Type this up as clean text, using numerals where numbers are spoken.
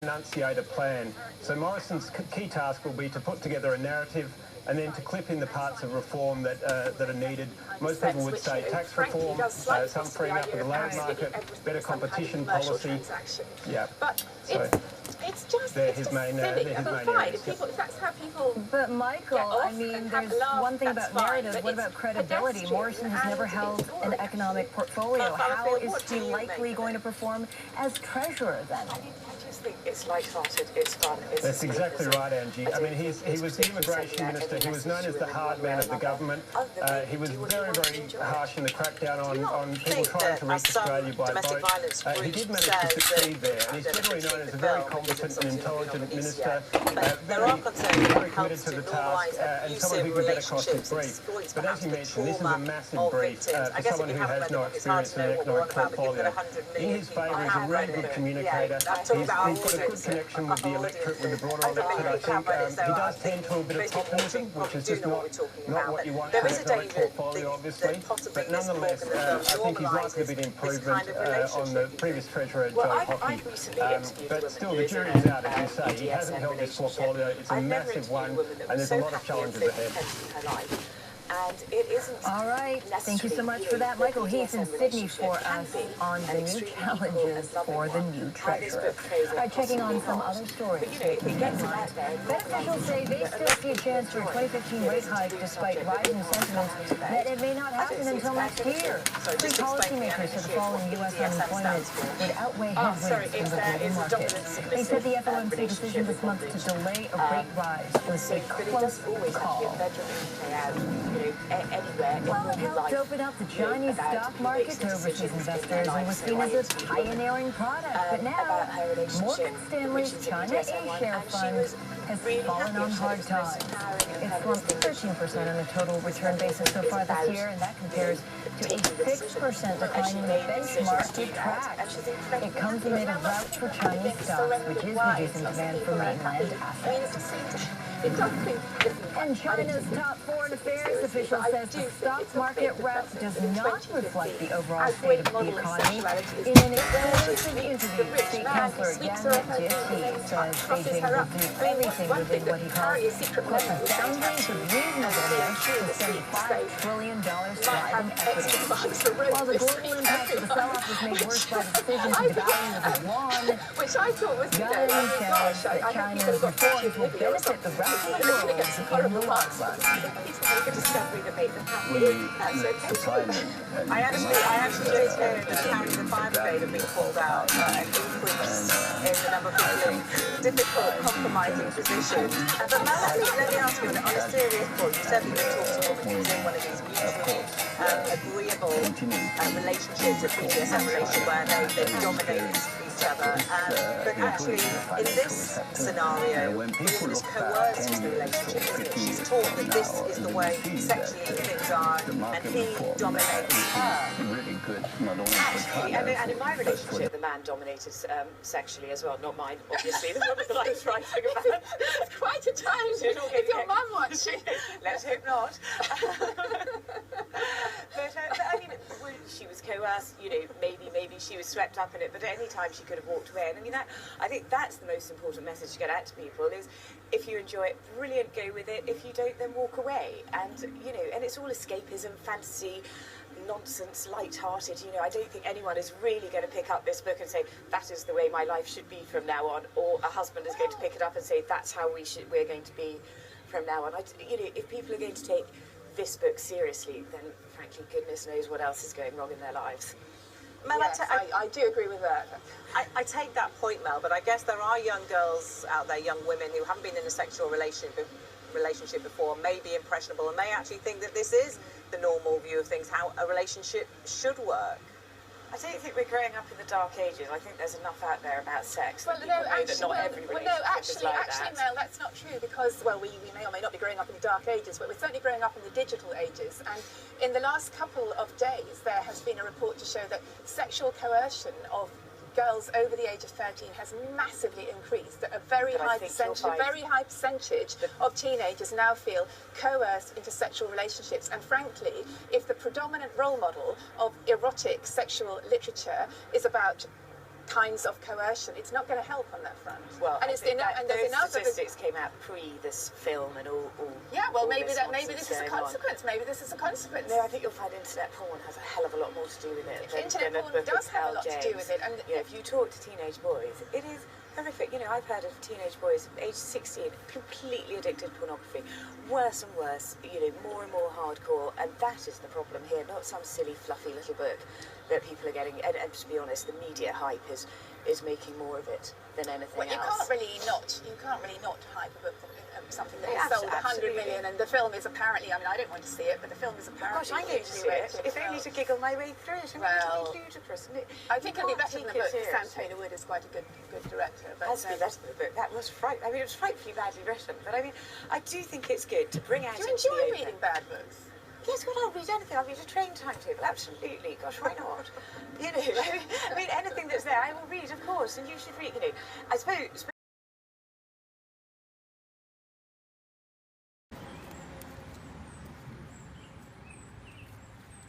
enunciate a plan. So Morrison's key task will be to put together a narrative and then to clip in the parts of reform that are needed. Most people would say tax reform, some freeing up of the labour market, better competition policy. Yeah. But so it's just his main silly. areas. Fine, if that's how people. But Michael, I mean, there's one thing about narrative. What about credibility? Morrison has never held an economic portfolio. How is he likely going to perform as treasurer then? I just think it's light-hearted, it's fun. That's exactly right, Angie. I mean, he was the immigration minister. He was known as the hard man of the government. He was very, very harsh in the crackdown on people trying to reach Australia by boat. He did manage to succeed there, and he's generally known as a very competent and intelligent minister, very committed to the task, and someone who can get across his brief. But as you mentioned, this is a massive brief for someone who has no experience in an economic portfolio. In his favour, he's a really good communicator. He's got a good connection with the electorate, with the broader electorate. I think he does tend to a bit of populism, which is just not what you want for an economic portfolio, obviously. But nonetheless, I think he's likely to be an improvement on the previous treasurer, Joe Hockey. But still, the jury's out, as you say. He hasn't held this portfolio. It's a massive one, and there's a lot of challenges ahead. And it isn't. All right. Thank you so much for that, Michael. He's in Sydney for us on the new challenges for the new treasurer. All right, checking on some other stories. Fed officials say they still see a chance for a 2015 rate hike despite rising sentiment that it may not happen until next year. Three policymakers said the fall in U.S. unemployment would outweigh headwinds from the global market. They said the FOMC decision this month to delay a rate rise was a close call. Well, it helped open up the Chinese stock market to overseas investors and was seen as a pioneering product. But now, Morgan Stanley's China A-share fund has fallen on hard times. It's slumped 13% on a total return basis so far this year, and that compares to a 6% decline in the benchmark it tracks. It comes amid a rout for Chinese stocks, which is reducing demand for mainland assets. And China's top foreign affairs official says the stock market rout does not reflect the overall state of the economy. In an exclusive interview, State Councillor Yang Jieqi says Beijing will do everything within what he calls the boundaries of reasonableness to send $5 trillion sliding equity. While the global impact of the sell-off was made worse by the decision to devalue the yuan, Yang says that China's reforms will benefit the rest of the world in the long run. I actually just heard that apparently the fire brigade have been called out, an increase in the number of people in difficult, compromising positions. But let me ask you, on a serious point, you said that you talked to a woman who was in one of these mutually agreeable relationships, a BDSM relationship where they dominate each other. But actually, in this scenario, she was coerced into the relationship, isn't it? She's told that this is the way sexually things are, and he dominates her. Actually, and in my relationship, the man dominated sexually as well, not mine, obviously. The woman that I was writing about. It's quite a challenge. If your mum watching. Let's hope not. But I mean, she was coerced, you know, maybe she was swept up in it, but at any time she could have walked away. And I mean, I think that's the most important message to get out to people is, if you enjoy it, brilliant, go with it. If you don't, then walk away. And, you know, and it's all escapism, fantasy, nonsense, light-hearted. You know, I don't think anyone is really going to pick up this book and say, that is the way my life should be from now on. Or a husband is going to pick it up and say, that's how we're going to be from now on. You know, if people are going to take this book seriously, then frankly, goodness knows what else is going wrong in their lives. Mel, yes, I do agree with that. I take that point, Mel, but I guess there are young girls out there, young women who haven't been in a sexual relationship before, may be impressionable and may actually think that this is the normal view of things, how a relationship should work. I don't think we're growing up in the dark ages. I think there's enough out there about sex. Well, no, actually, Mel, that's not true because, well, we may or may not be growing up in the dark ages, but we're certainly growing up in the digital ages. And in the last couple of days, there has been a report to show that sexual coercion of girls over the age of 13 has massively increased. That a very high percentage of teenagers now feel coerced into sexual relationships. And frankly, if the predominant role model of erotic sexual literature is about kinds of coercion. It's not going to help on that front. Well, and, there's enough statistics came out pre this film and all yeah, well, all maybe this is a going on. consequence. Maybe this is a consequence. No, I think you'll find internet porn has a hell of a lot more to do with it. Internet porn does have a lot to do with it. And you know, if you talk to teenage boys, it is horrific. You know, I've heard of teenage boys aged 16 completely addicted to pornography. Worse and worse, you know, more and more hardcore, and that is the problem here, not some silly, fluffy little book that people are getting. And to be honest, the media hype is making more of it than anything else. You can't really not hype a book something that has sold 100 million, and the film is apparently, I mean, I don't want to see it, but the film is apparently... Gosh, I'm going to see it, if only to giggle my way through it. Well, ludicrous. I think it'll be better than the book. Sam Taylor Wood is quite a good director. But, it has to be better than the book. That was I mean, it was frightfully badly written, but I mean, I do think it's good to bring out do you enjoy reading bad books? Yes, well, I'll read anything. I'll read a train timetable, absolutely. Gosh, why not? You know, I mean, anything that's there, I will read, of course, and you should read, you know. I suppose